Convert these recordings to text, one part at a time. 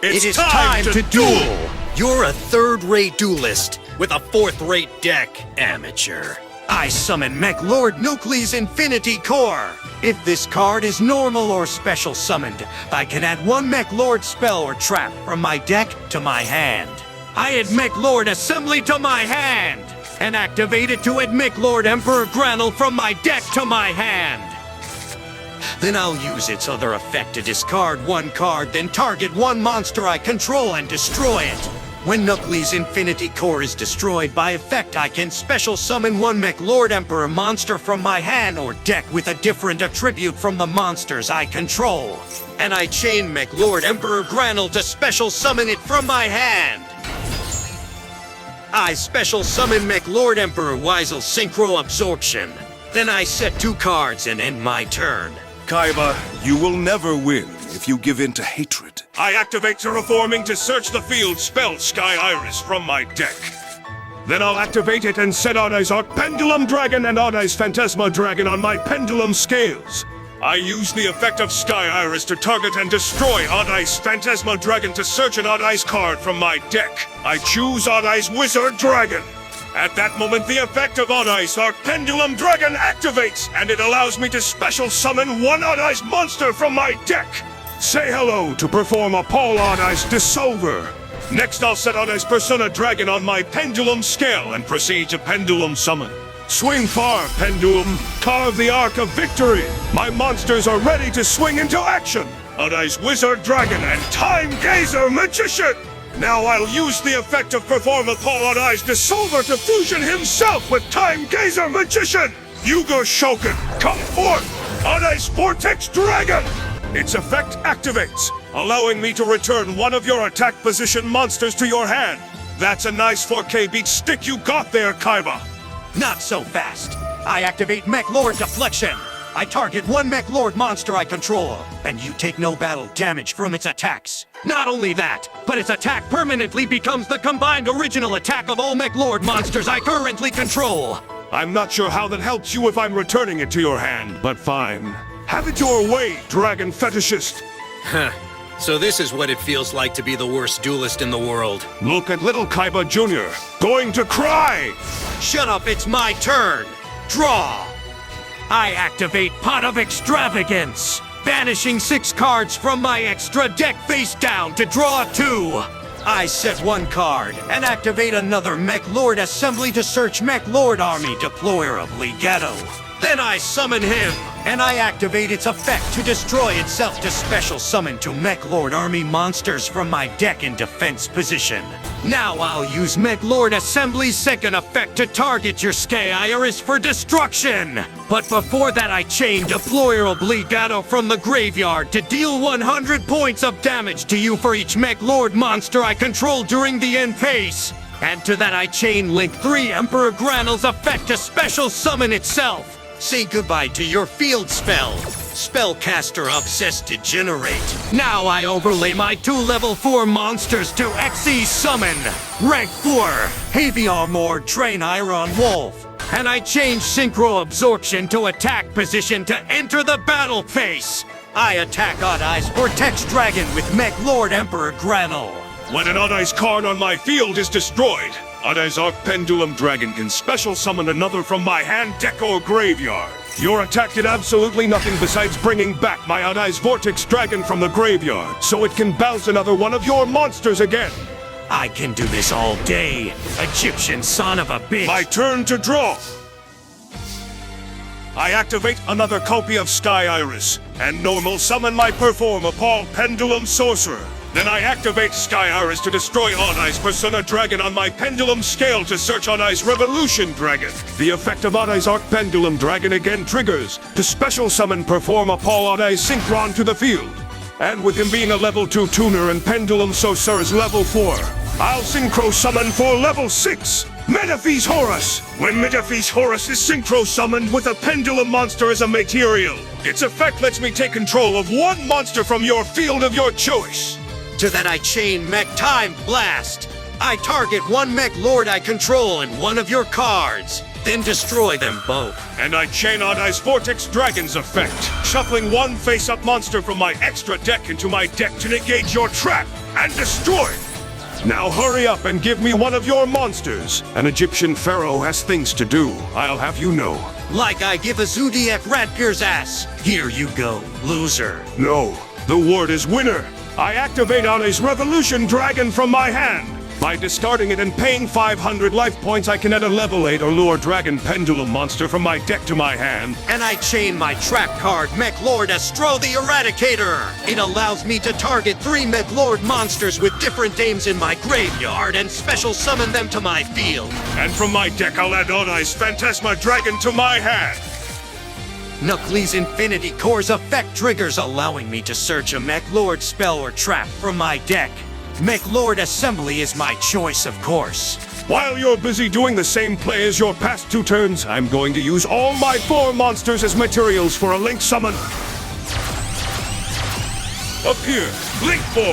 It is time to duel! You're a third-rate duelist with a fourth-rate deck, amateur. I summon Meklord Nuclei's Infinity Core. If this card is normal or special summoned, I can add one Meklord spell or trap from my deck to my hand. I add Meklord Assembly to my hand, and activate it to add Meklord Emperor Granule from my deck to my hand. Then I'll use its other effect to discard one card, then target one monster I control and destroy it. When Nuclei's Infinity Core is destroyed by effect, I can special summon one Meklord Emperor monster from my hand or deck with a different attribute from the monsters I control. And I chain Meklord Emperor Granule to special summon it from my hand. I special summon Meklord Emperor Weisel's Synchro Absorption. Then I set 2 cards and end my turn. Kaiba, you will never win if you give in to hatred. I activate Terraforming to search the field spell Sky Iris from my deck. Then I'll activate it and set Oddai's Pendulum Dragon and Oddai's Phantasma Dragon on my Pendulum Scales. I use the effect of Sky Iris to target and destroy Oddai's Phantasma Dragon to search an Oddai's card from my deck. I choose Oddai's Wizard Dragon. At that moment, the effect of Oddai's Pendulum Dragon activates, and it allows me to special summon one Oddai's monster from my deck. Say hello to perform a Paul Oddai's Dissolver. Next, I'll set Oddai's Persona Dragon on my Pendulum Scale and proceed to Pendulum Summon. Swing far, Pendulum. Carve the arc of victory. My monsters are ready to swing into action. Oddai's Wizard Dragon and Time Gazer Magician. Now I'll use the effect of perform a Paul Oddai's Dissolver to fusion himself with Time Gazer Magician. Yuga Shoken, come forth. Oddai's Vortex Dragon. Its effect activates, allowing me to return one of your attack position monsters to your hand. That's a nice 4K beat stick you got there, Kaiba. Not so fast. I activate Meklord Deflection. I target one Meklord monster I control, and you take no battle damage from its attacks. Not only that, but its attack permanently becomes the combined original attack of all Meklord monsters I currently control. I'm not sure how that helps you if I'm returning it to your hand, but fine. Have it your way, Dragon Fetishist. Huh. So this is what it feels like to be the worst duelist in the world. Look at little Kaiba Jr. going to cry! Shut up, it's my turn! Draw! I activate Pot of Extravagance, banishing 6 cards from my extra deck face down to draw 2. I set 1 card and activate another Meklord Assembly to search Meklord Army Deployer of Legato. Then I summon him, and I activate its effect to destroy itself to special summon 2 Meklord Army monsters from my deck in defense position. Now I'll use Meklord Assembly's second effect to target your Sky Iris for destruction! But before that I chain Deployer Obligado from the graveyard to deal 100 points of damage to you for each Meklord monster I control during the end phase. And to that I chain link 3 Emperor Granule's effect to special summon itself. Say goodbye to your field spell. Spellcaster Obsessed Degenerate. Now I overlay my 2 level 4 monsters to XE Summon. Rank 4, Heavy Armored Train Iron Wolf. And I change Synchro Absorption to attack position to enter the battle phase. I attack Oddai's Vortex Dragon with Meklord Emperor Granule. When an Oddai's card on my field is destroyed, Oddai's Pendulum Dragon can special summon another from my hand, deck, or graveyard. Your attack did absolutely nothing besides bringing back my Oddai's Vortex Dragon from the graveyard, so it can bounce another one of your monsters again. I can do this all day, Egyptian son of a bitch. My turn to draw. I activate another copy of Sky Iris, and normal summon my Perform Paul Pendulum Sorcerer. Then I activate Sky Iris to destroy Oddai's Persona Dragon on my Pendulum Scale to search Oddai's Revolution Dragon. The effect of Oddai's Pendulum Dragon again triggers to special summon Perform Paul Oddai's Synchron to the field. And with him being a level 2 tuner and Pendulum Sorcerer's level 4, I'll Synchro Summon for level 6, Metaphys Horus. When Metaphys Horus is Synchro Summoned with a Pendulum monster as a material, its effect lets me take control of one monster from your field of your choice. To that I chain Mech Time Blast. I target one Meklord I control and one of your cards, then destroy them both. And I chain Oddai's Vortex Dragon's effect, shuffling one face-up monster from my extra deck into my deck to negate your trap. and destroyed. Now hurry up and give me one of your monsters. An Egyptian pharaoh has things to do, I'll have you know. Like I give a Zodiac Ratgear's ass. Here you go, loser. No, the word is winner. I activate Ane's Revolution Dragon from my hand. By discarding it and paying 500 life points, I can add a level 8 Allure Dragon Pendulum monster from my deck to my hand. And I chain my trap card, Meklord Astro the Eradicator. It allows me to target 3 Meklord monsters with different names in my graveyard and special summon them to my field. And from my deck, I'll add Ane's Phantasma Dragon to my hand. Knuckles' Infinity Core's effect triggers, allowing me to search a Meklord spell or trap from my deck. Meklord Assembly is my choice, of course. While you're busy doing the same play as your past 2 turns, I'm going to use all my 4 monsters as materials for a Link summon. Up here, Link 4,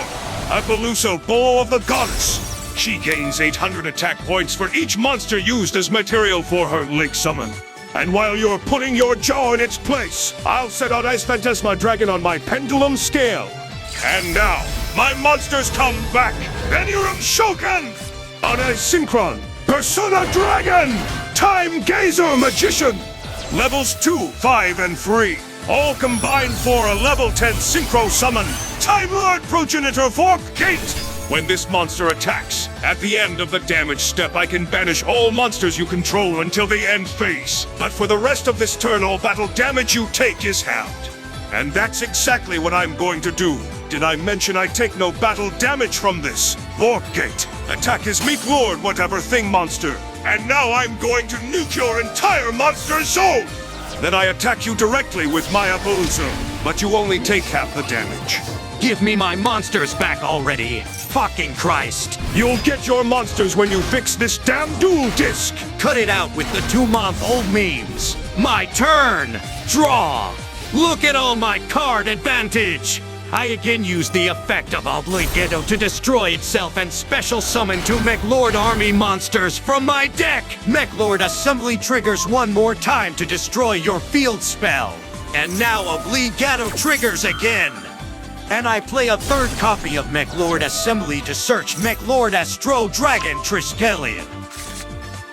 Appaloosa Bow of the Goddess. She gains 800 attack points for each monster used as material for her Link summon. And while you're putting your jaw in its place, I'll set out Ice Phantasma Dragon on my Pendulum scale. And now, my monsters come back! Pendulum Shokan! On a Synchron, Persona Dragon! Time Gazer Magician! Levels 2, 5, and 3. All combined for a level 10 Synchro Summon, Time Lord Progenitor Fork Gate! When this monster attacks, at the end of the damage step, I can banish all monsters you control until the end phase. But for the rest of this turn, all battle damage you take is halved. And that's exactly what I'm going to do. Did I mention I take no battle damage from this? Fork Gate. Attack is Meklord whatever thing monster. And now I'm going to nuke your entire monster zone! Then I attack you directly with my Appaloosa, but you only take half the damage. Give me my monsters back already. Fucking Christ. You'll get your monsters when you fix this damn duel disc. Cut it out with the 2-month-old memes. My turn. Draw. Look at all my card advantage. I again use the effect of Obligado to destroy itself and special summon 2 Meklord army monsters from my deck. Meklord Assembly triggers one more time to destroy your field spell. And now Obligado triggers again. And I play a 3rd copy of Meklord Assembly to search Meklord Astro Dragon Triskelion.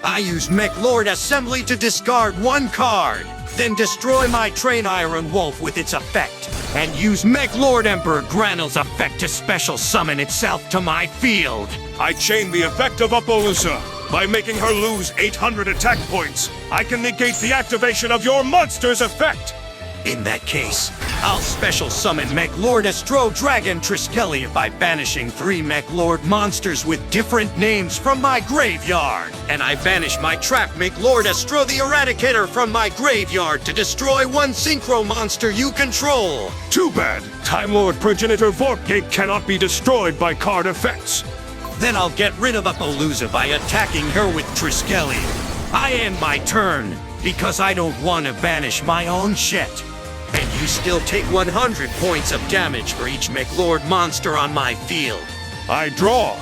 I use Meklord Assembly to discard 1 card, then destroy my Train Iron Wolf with its effect, and use Meklord Emperor Granul's effect to special summon itself to my field. I chain the effect of Appaloosa. By making her lose 800 attack points, I can negate the activation of your monster's effect. In that case, I'll special summon Meklord Astro Dragon Triskelion by banishing 3 Meklord monsters with different names from my graveyard. And I banish my trap Meklord Astro the Eradicator from my graveyard to destroy 1 Synchro monster you control. Too bad. Time Lord Progenitor Vorpgate cannot be destroyed by card effects. Then I'll get rid of Appaloosa by attacking her with Triskelion. I end my turn, because I don't want to banish my own shit. And you still take 100 points of damage for each Meklord monster on my field. I draw.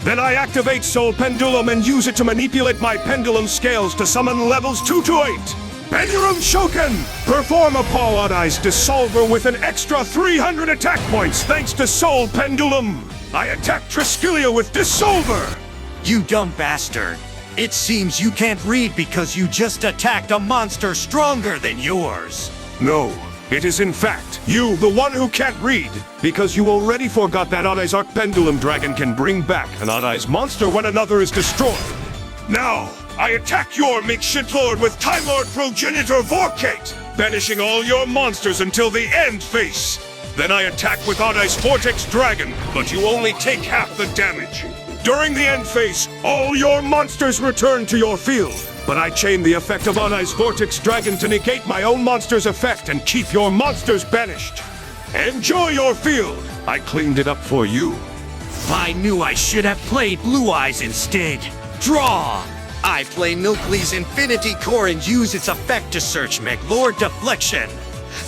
Then I activate Soul Pendulum and use it to manipulate my pendulum scales to summon levels 2 to 8. Pendulum Shokan! Perform a Paul-Ice Dissolver with an extra 300 attack points thanks to Soul Pendulum. I attack Triskelion with Dissolver. You dumb bastard. It seems you can't read because you just attacked a monster stronger than yours. No, it is in fact you, the one who can't read, because you already forgot that Ane's Arc Pendulum Dragon can bring back an Ane's monster when another is destroyed. Now, I attack your Meklord with Time Lord Progenitor Vorpgate, banishing all your monsters until the end phase. Then I attack with Ane's Vortex Dragon, but you only take half the damage. During the end phase, all your monsters return to your field, but I chain the effect of Ane's Vortex Dragon to negate my own monster's effect and keep your monsters banished. Enjoy your field! I cleaned it up for you. I knew I should have played Blue Eyes instead. Draw! I play Milklee's Infinity Core and use its effect to search Meklord Deflection.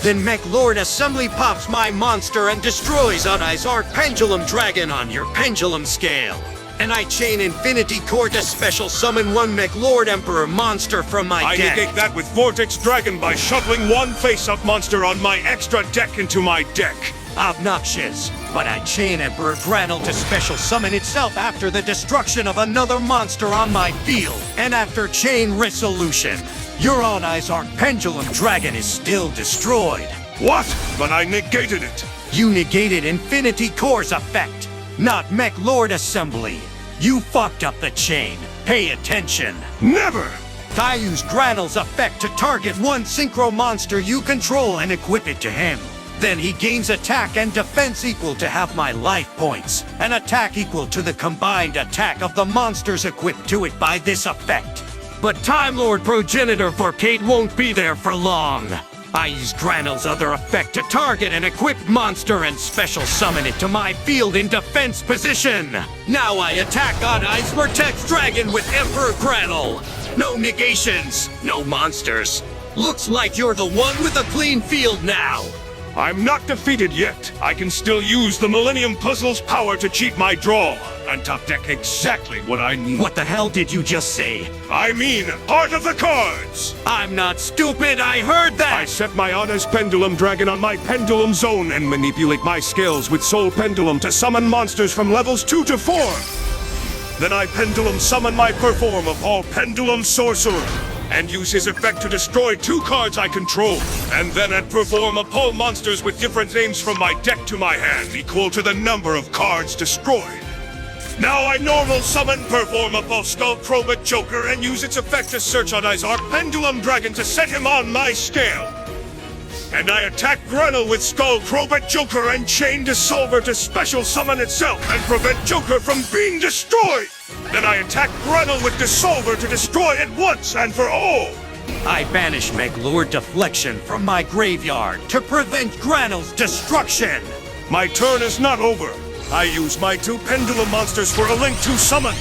Then Meklord Assembly pops my monster and destroys Ane's Arc Pendulum Dragon on your pendulum scale. And I chain Infinity Core to special summon 1 Meklord Emperor monster from my deck. I negate that with Vortex Dragon by shuffling 1 face-up monster on my extra deck into my deck. Obnoxious. but I chain Emperor Granel to special summon itself after the destruction of another monster on my field, and after chain resolution, your Odd Eyes Arc Pendulum Dragon is still destroyed. What? But I negated it. You negated Infinity Core's effect, not Meklord Assembly. You fucked up the chain. Pay attention. Never! I use Granel's effect to target one synchro monster you control and equip it to him. Then he gains attack and defense equal to half my life points, an attack equal to the combined attack of the monsters equipped to it by this effect. But Time Lord Progenitor Vorcate won't be there for long. I use Granel's other effect to target an equipped monster and special summon it to my field in defense position. Now I attack Odd Eyes Vertex Dragon with Emperor Granel. No negations, no monsters. Looks like you're the one with a clean field now. I'm not defeated yet. I can still use the Millennium Puzzle's power to cheat my draw and top deck exactly what I need. What the hell did you just say? I mean, part of the cards! I'm not stupid, I heard that! I set my Odd Eyes Pendulum Dragon on my Pendulum Zone and manipulate my skills with Soul Pendulum to summon monsters from levels 2 to 4. Then I Pendulum summon my Perform of all Pendulum Sorcerer and use his effect to destroy 2 cards I control. And then I'd perform a pull monsters with different names from my deck to my hand, equal to the number of cards destroyed. Now I normal summon Perform a Pulse Skull Crobat Joker and use its effect to search Odd Eyes Arc Pendulum Dragon to set him on my scale. And I attack Granel with Skull Crobat Joker and Chain Dissolver to special summon itself and prevent Joker from being destroyed. Then I attack Granel with Dissolver to destroy it once and for all. I banish Meklord Deflection from my graveyard to prevent Granel's destruction. My turn is not over. I use my 2 Pendulum monsters for a link to summon.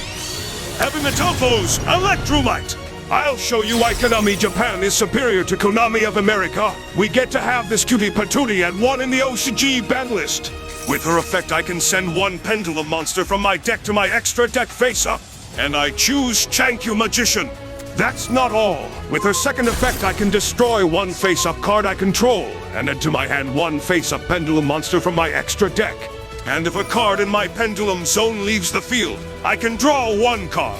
Heavy Metalfoes, Electrumite. I'll show you why Konami Japan is superior to Konami of America. We get to have this cutie patootie at 1 in the OCG ban list. With her effect, I can send 1 Pendulum monster from my deck to my extra deck face-up. And I choose Chankyu Magician. That's not all. With her second effect, I can destroy 1 face-up card I control, and add to my hand 1 face-up Pendulum monster from my extra deck. And if a card in my Pendulum Zone leaves the field, I can draw 1 card.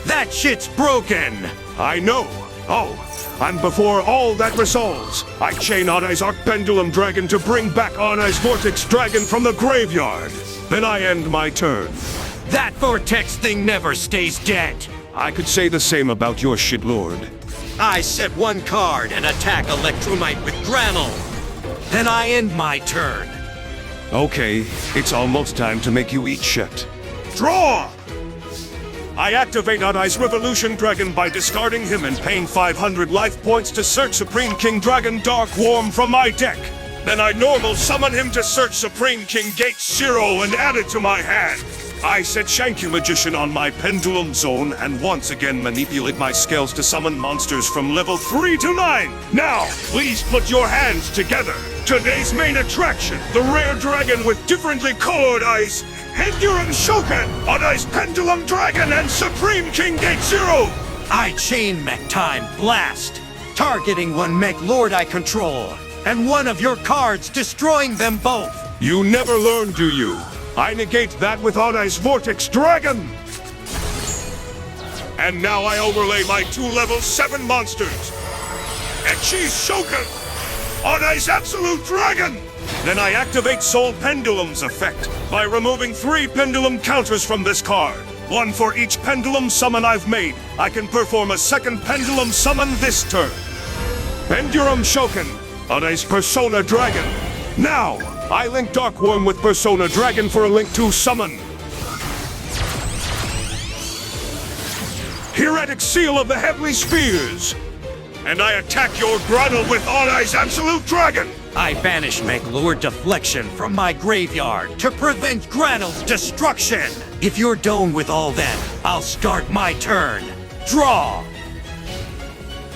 That shit's broken! I know. Oh, and before all that resolves, I chain Odd Eyes Arc Pendulum Dragon to bring back Odd Eyes Vortex Dragon from the graveyard. Then I end my turn. That vortex thing never stays dead. I could say the same about your shit, Lord. I set 1 card and attack Electrumite with Granel. Then I end my turn. Okay, it's almost time to make you eat shit. Draw! I activate Odd Eyes Revolution Dragon by discarding him and paying 500 life points to search Supreme King Dragon Dark Worm from my deck. Then I normal summon him to search Supreme King Gate 0 and add it to my hand. I set Chankyu Magician on my Pendulum Zone and once again manipulate my scales to summon monsters from level 3 to 9. Now, please put your hands together. Today's main attraction, the rare dragon with differently colored eyes, Pendulum Shokan, Odd Eyes Pendulum Dragon, and Supreme King Gate 0! I chain Mech Time Blast, targeting 1 Meklord I control, and 1 of your cards, destroying them both. You never learn, do you? I negate that with Odd Eyes Vortex Dragon! And now I overlay my 2 level 7 monsters. Echi's Shokan, Odd Eyes Absolute Dragon! Then I activate Soul Pendulum's effect by removing 3 Pendulum counters from this card. 1 for each Pendulum summon I've made. I can perform a second Pendulum summon this turn. Pendulum Shokan, Odd Eyes Persona Dragon. Now, I link Dark Worm with Persona Dragon for a link to summon. Heretic Seal of the Heavenly Spheres. And I attack your Granel with Odd Eyes Absolute Dragon. I banish Meklord Deflection from my graveyard to prevent Granel's destruction. If you're done with all that, I'll start my turn. Draw!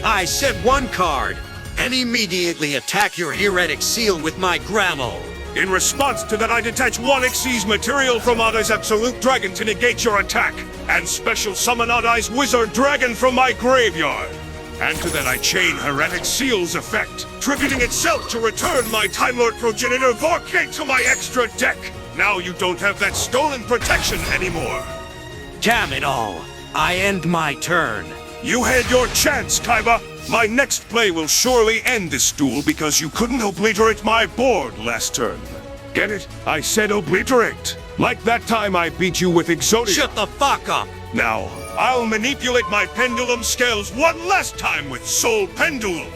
I set 1 card and immediately attack your Heretic Seal with my Granel. In response to that, I detach 1 Xyz material from Odd Eyes Absolute Dragon to negate your attack, and special summon Odd Eyes Wizard Dragon from my graveyard. And to that I chain Heretic Seal's effect, tributing itself to return my Time Lord Progenitor Vorcate to my extra deck. Now you don't have that stolen protection anymore. Damn it all. I end my turn. You had your chance, Kaiba. My next play will surely end this duel because you couldn't obliterate my board last turn. Get it? I said obliterate. Like that time I beat you with Exodia. Shut the fuck up. Now, I'll manipulate my pendulum scales one last time with Soul Pendulum.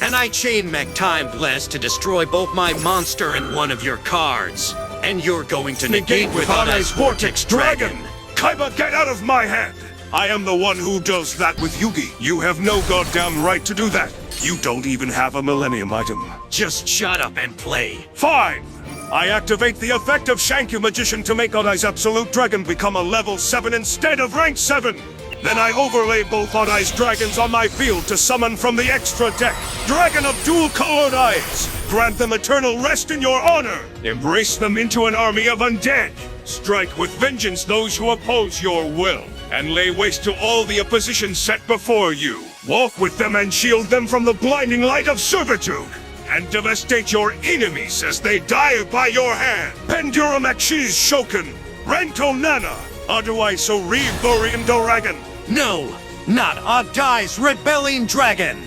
And I chain mech Time Blast to destroy both my monster and one of your cards. And you're going to negate with Anai's Vortex Dragon. Kaiba, get out of my head! I am the one who does that with Yugi. You have no goddamn right to do that. You don't even have a Millennium item. Just shut up and play. Fine! I activate the effect of Shankyu Magician to make Anai's Absolute Dragon become a level 7 instead of rank 7. Then I overlay both Anai's dragons on my field to summon from the extra deck Dragon of Dual-Colored Eyes. Grant them eternal rest in your honor. Embrace them into an army of undead. Strike with vengeance those who oppose your will. And lay waste to all the opposition set before you. Walk with them and shield them from the blinding light of servitude. And devastate your enemies as they die by your hand. Pendulum Akshi's Shoken, Rento Nana, Aduaiso Reborian Doragon. No, not Adai's Rebellion Dragon.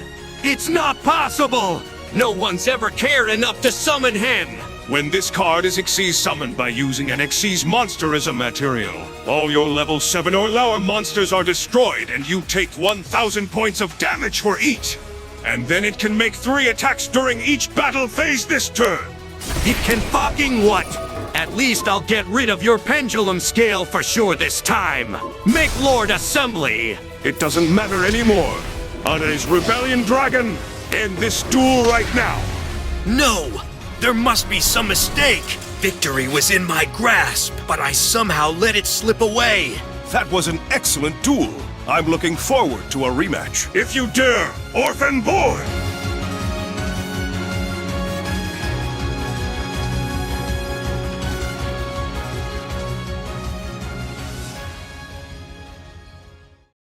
It's not possible. No one's ever cared enough to summon him. When this card is Xyz summoned by using an Xyz monster as a material, all your level 7 or lower monsters are destroyed and you take 1,000 points of damage for each. And then it can make 3 attacks during each battle phase this turn. It can fucking what? At least I'll get rid of your pendulum scale for sure this time. Meklord Assembly. It doesn't matter anymore. Anai's Rebellion Dragon, end this duel right now. No! There must be some mistake! Victory was in my grasp, but I somehow let it slip away. That was an excellent duel. I'm looking forward to a rematch. If you dare, Orphan Boy!